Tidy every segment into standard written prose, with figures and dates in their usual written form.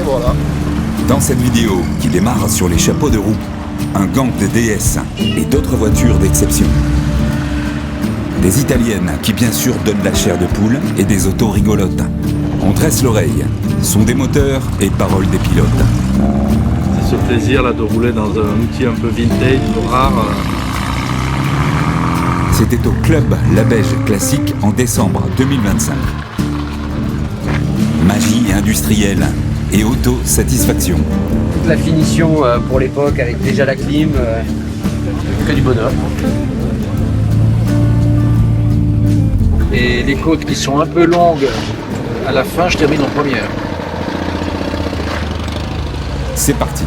voilà. Dans cette vidéo qui démarre sur les chapeaux de roue, un gang de DS et d'autres voitures d'exception. Des italiennes qui bien sûr donnent la chair de poule et des autos rigolotes. On tresse l'oreille, son des moteurs et paroles des pilotes. C'est ce plaisir là de rouler dans un outil un peu vintage, rare. C'était au Club La Beige Classique en décembre 2025. Magie industrielle et auto-satisfaction. Toute la finition pour l'époque avec déjà la clim, que du bonheur. Et les côtes qui sont un peu longues, à la fin je termine en première. C'est parti.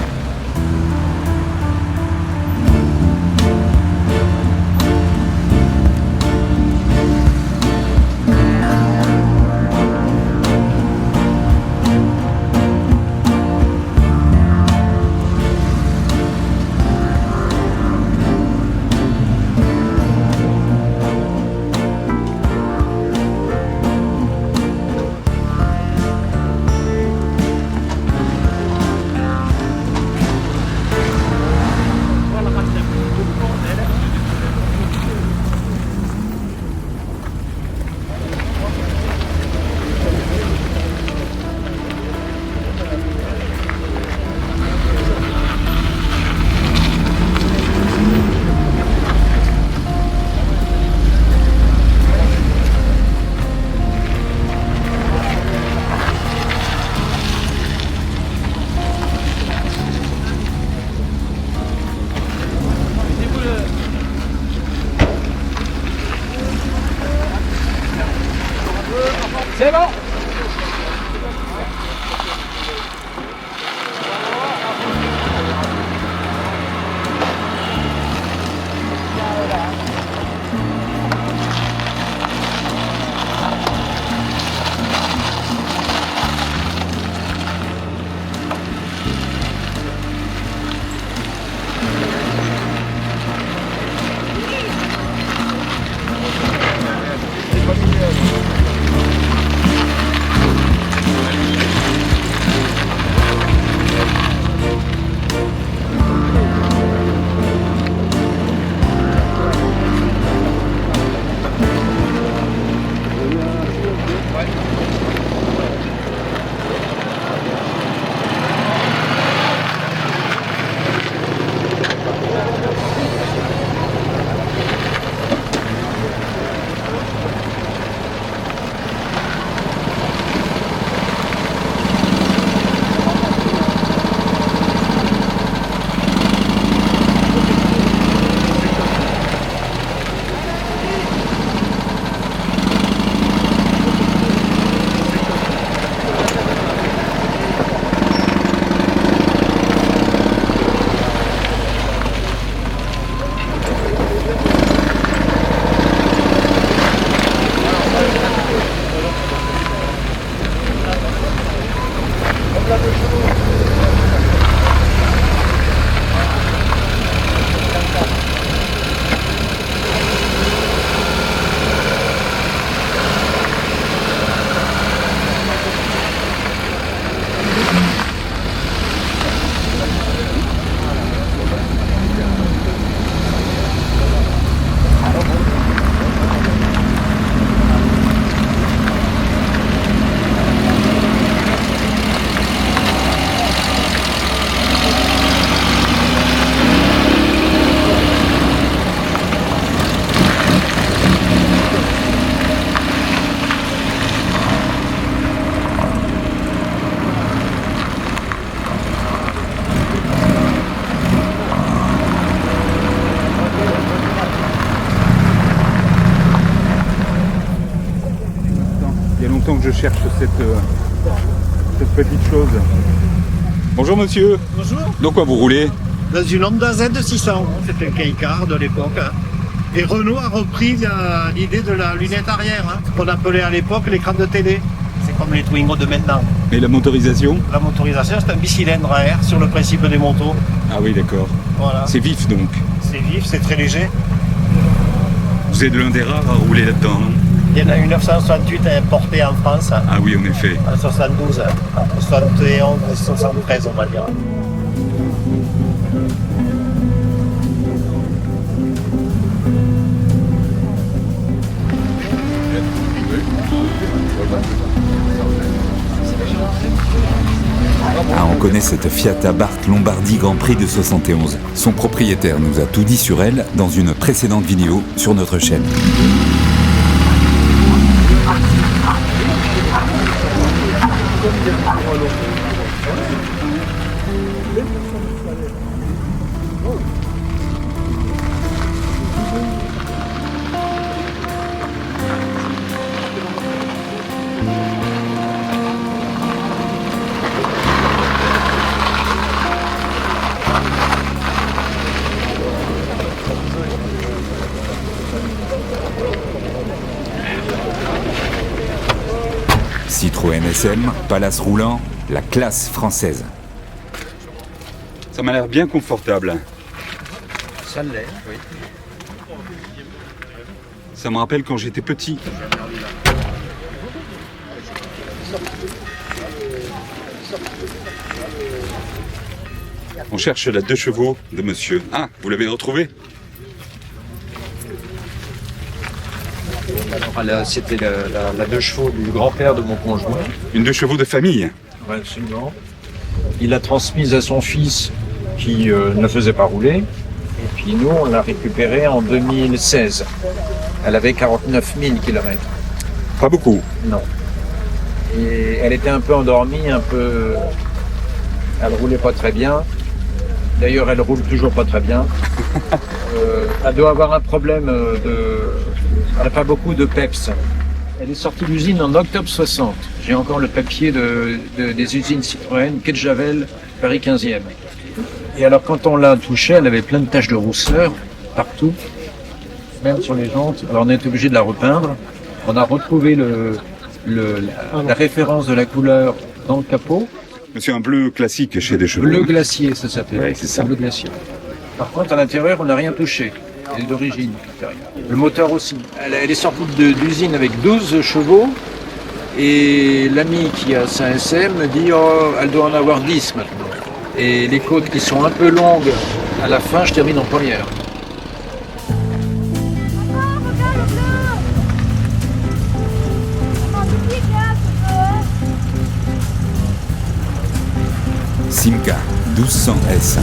C'est bon! Que je cherche cette petite chose. Bonjour monsieur. Bonjour. Dans quoi vous roulez? Dans une Honda Z600, c'était un K-Car de l'époque. Et Renault a repris l'idée de la lunette arrière, qu'on appelait à l'époque l'écran de télé. C'est comme les Twingo de maintenant. Et la motorisation? La motorisation, c'est un bicylindre à air sur le principe des motos. Ah oui, d'accord. Voilà. C'est vif donc. C'est vif, c'est très léger. Vous êtes l'un des rares à rouler là-dedans, non? Il Il y en a eu 968 importés en France Ah oui, en effet. en 72, en 71 et 73 on va dire. Ah, on connaît cette Fiat Abarth Lombardie Grand Prix de 71. Son propriétaire nous a tout dit sur elle dans une précédente vidéo sur notre chaîne. Citroën SM, Palace roulant, la classe française. Ça m'a l'air bien confortable. Ça l'est, oui. Ça me rappelle quand j'étais petit. On cherche la 2 chevaux de monsieur. Ah, vous l'avez retrouvé? C'était la 2 chevaux du grand-père de mon conjoint. Une 2 chevaux de famille. Ouais, absolument. Il l'a transmise à son fils qui ne faisait pas rouler. Et puis nous, on l'a récupérée en 2016. Elle avait 49 000 km. Pas beaucoup. Non. Et elle était un peu endormie, elle roulait pas très bien. D'ailleurs, elle roule toujours pas très bien. Elle doit avoir un problème elle n'a pas beaucoup de peps. Elle est sortie d'usine en octobre 60. J'ai encore le papier des usines Citroën, Quai de Javel, Paris 15e. Et alors, quand on l'a touchée, elle avait plein de taches de rousseur partout, même sur les jantes. Alors, on est obligé de la repeindre. On a retrouvé la référence de la couleur dans le capot. Monsieur, un bleu classique chez des chevaux. Bleu glacier, ça s'appelle. Ouais, c'est ça. Bleu glacier. Par contre, à l'intérieur, on n'a rien touché. Elle est d'origine. Le moteur aussi. Elle est sortie d'usine avec 12 chevaux. Et l'ami qui a sa SM me dit oh, elle doit en avoir 10 maintenant. Et les côtes qui sont un peu longues, à la fin, je termine en première. Simca 1200S.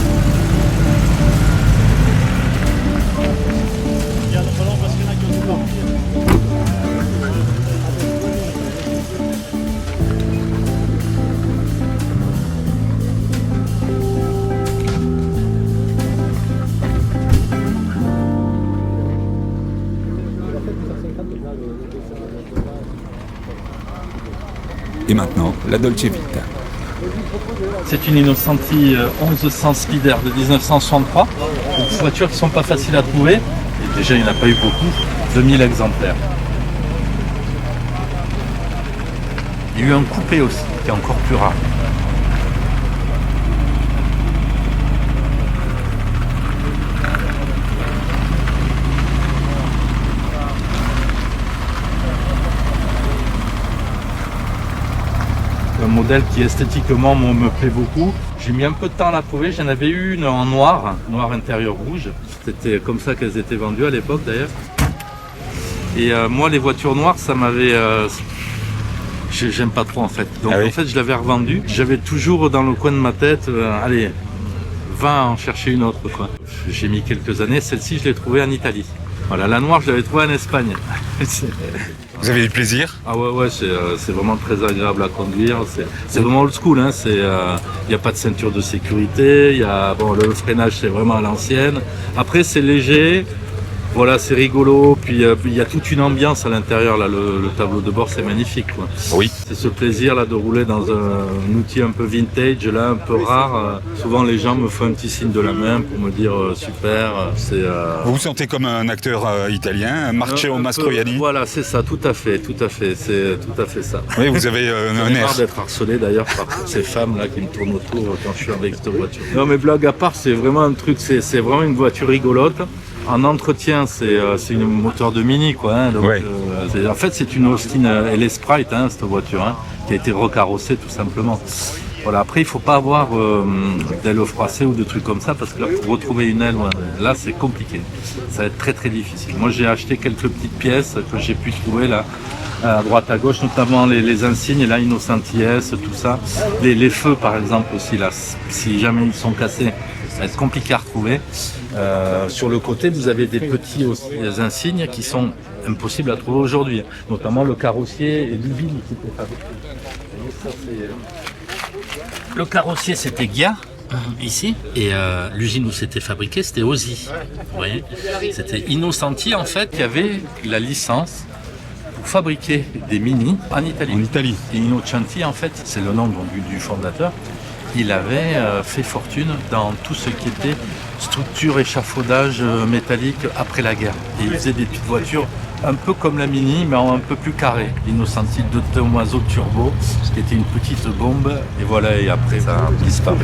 Et maintenant, la Dolce Vita. C'est une Innocenti 1100 Spider de 1963. Donc, ces voitures qui ne sont pas faciles à trouver. Et déjà, il n'y en a pas eu beaucoup. 2000 exemplaires. Il y a eu un coupé aussi, qui est encore plus rare. Un modèle qui esthétiquement me plaît beaucoup. J'ai mis un peu de temps à la trouver. J'en avais eu une en noir intérieur rouge. C'était comme ça qu'elles étaient vendues à l'époque d'ailleurs. Et moi, les voitures noires, ça m'avait... J'aime pas trop en fait. Donc en fait, je l'avais revendue. J'avais toujours dans le coin de ma tête, allez, va en chercher une autre, quoi. J'ai mis quelques années. Celle-ci, je l'ai trouvée en Italie. Voilà, la noire, je l'avais trouvée en Espagne. Vous avez du plaisir? Ah ouais, c'est vraiment très agréable à conduire. C'est vraiment old school, hein. Il n'y a pas de ceinture de sécurité. Le freinage, c'est vraiment à l'ancienne. Après, c'est léger. Voilà, c'est rigolo. Puis il y a toute une ambiance à l'intérieur. Là, le tableau de bord, c'est magnifique, quoi. Oui. C'est ce plaisir là de rouler dans un outil un peu vintage, là, un peu rare. Souvent, les gens me font un petit signe de la main pour me dire super. Vous vous sentez comme un acteur italien, Marcello Mastroianni? Voilà, c'est ça, tout à fait. C'est tout à fait ça. Oui, vous avez un air. Marre d'être harcelé d'ailleurs par ces femmes là qui me tournent autour quand je suis avec cette voiture. Non, mais blague à part, c'est vraiment un truc, c'est vraiment une voiture rigolote. En entretien, c'est une moteur de Mini, quoi. Hein, donc, Ouais. En fait, c'est une Austin LS Sprite, hein, cette voiture, hein, qui a été recarrossée tout simplement. Voilà. Après, il faut pas avoir d'aile froissée ou de trucs comme ça, parce que là, pour retrouver une aile, là, c'est compliqué. Ça va être très très difficile. Moi, j'ai acheté quelques petites pièces que j'ai pu trouver là, à droite à gauche, notamment les insignes, là, Innocenti S, tout ça. Les feux, par exemple, aussi, là, si jamais ils sont cassés, ça va être compliqué à retrouver. Sur le côté, vous avez des petits aussi, des insignes qui sont impossibles à trouver aujourd'hui, notamment le carrossier et l'huile qui était fabriqué. Vous voyez, ça, c'est- Le carrossier, c'était Gia, ici, et l'usine où c'était fabriqué, c'était Ozzy. Vous voyez, c'était Innocenti, en fait. qui avait la licence pour fabriquer des Mini en Italie. En Italie. Et Innocenti, en fait, c'est le nom donc, du fondateur. Il avait fait fortune dans tout ce qui était structure, échafaudage métallique après la guerre. Et il faisait des petites voitures un peu comme la Mini, mais un peu plus carrée. Innocenti de Tommaso Turbo, qui était une petite bombe. Et voilà, et après, ça a disparu.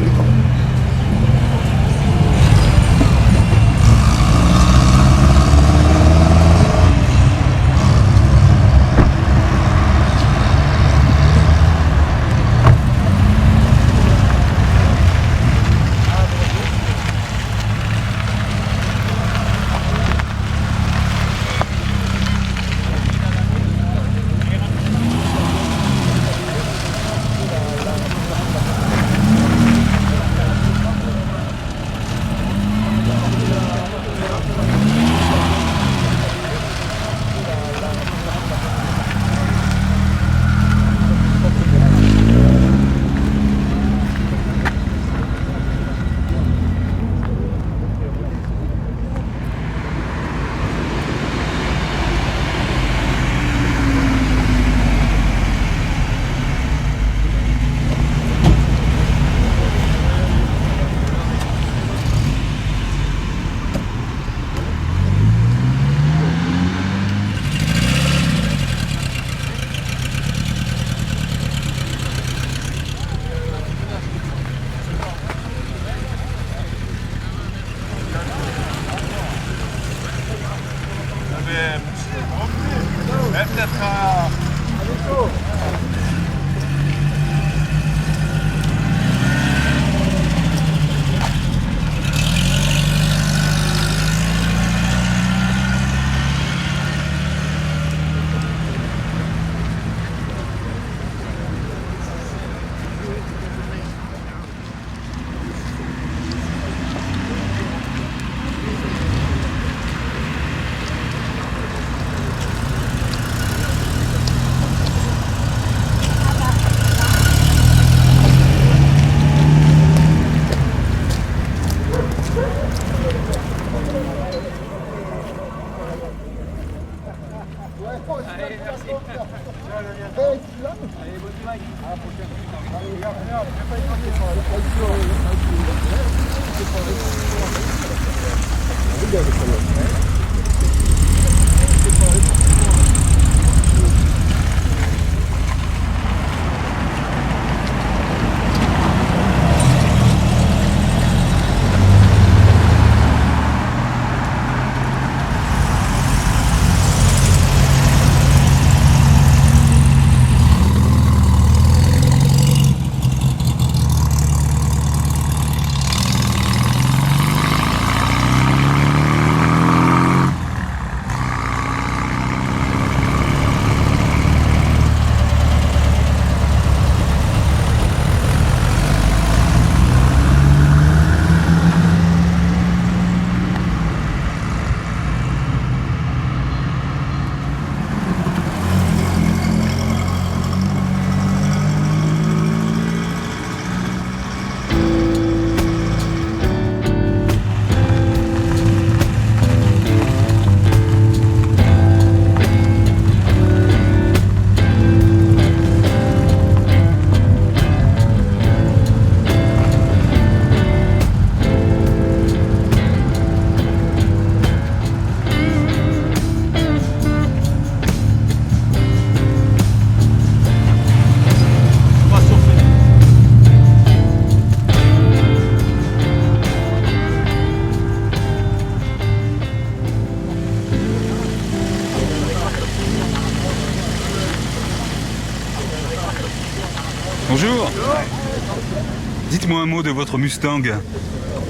Dites-moi un mot de votre Mustang.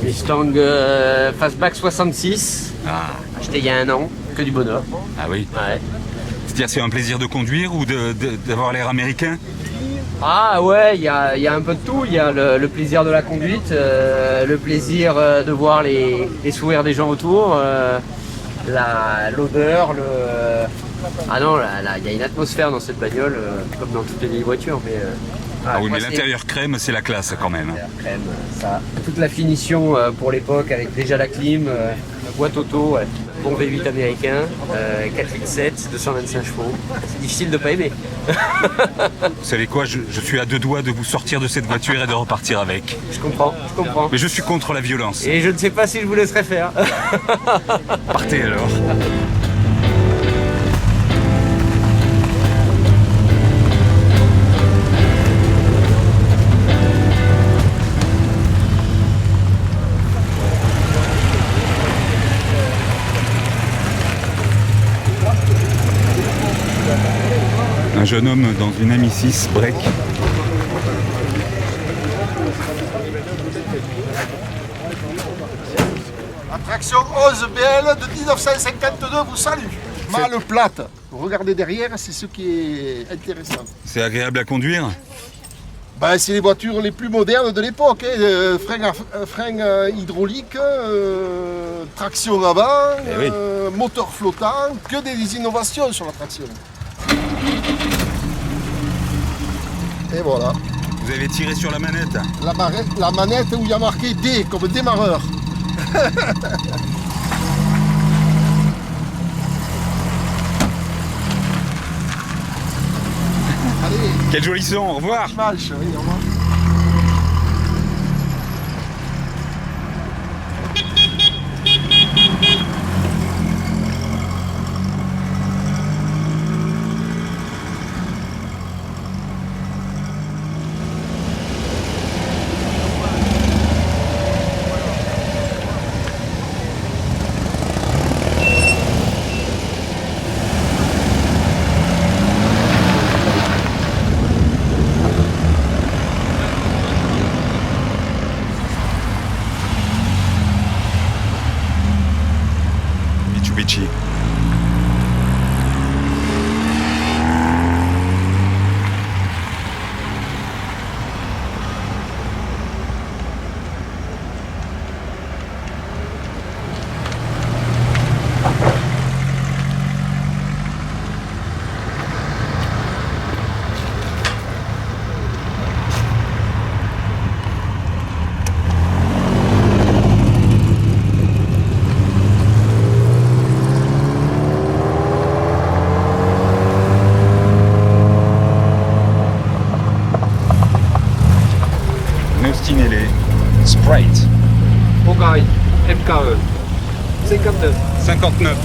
Mustang Fastback 66, acheté il y a 1 an, que du bonheur. Ah oui. Ouais. C'est-à-dire c'est un plaisir de conduire ou d'avoir l'air américain? Ah ouais, il y a un peu de tout. Il y a le plaisir de la conduite, le plaisir de voir les sourires des gens autour, l'odeur, Ah non, il y a une atmosphère dans cette bagnole, comme dans toutes les vieilles voitures. Mais, Ah oui, moi, mais c'est- l'intérieur crème, c'est la classe quand même. Crème, ça. Toute la finition pour l'époque avec déjà la clim, la boîte auto, ouais. Bon V8 américain, 4.7, 225 chevaux. C'est difficile de pas aimer. Vous savez quoi, je suis à 2 doigts de vous sortir de cette voiture et de repartir avec. Je comprends. Mais je suis contre la violence. Et je ne sais pas si je vous laisserai faire. Partez alors. Un jeune homme dans une M6 break. La traction 11 BL de 1952 vous salue. Malle plate. Regardez derrière, c'est ce qui est intéressant. C'est agréable à conduire. Ben, c'est les voitures les plus modernes de l'époque. Hein. Frein hydraulique, traction avant, Eh oui. moteur flottant, que des innovations sur la traction. Et voilà. Vous avez tiré sur la manette. La manette où il y a marqué D comme démarreur. Allez, Quel joli son, au revoir. dimanche, oui, au revoir. Mitsubishi. Austin et les Sprite. Bulgarie, MKE, 59. 59.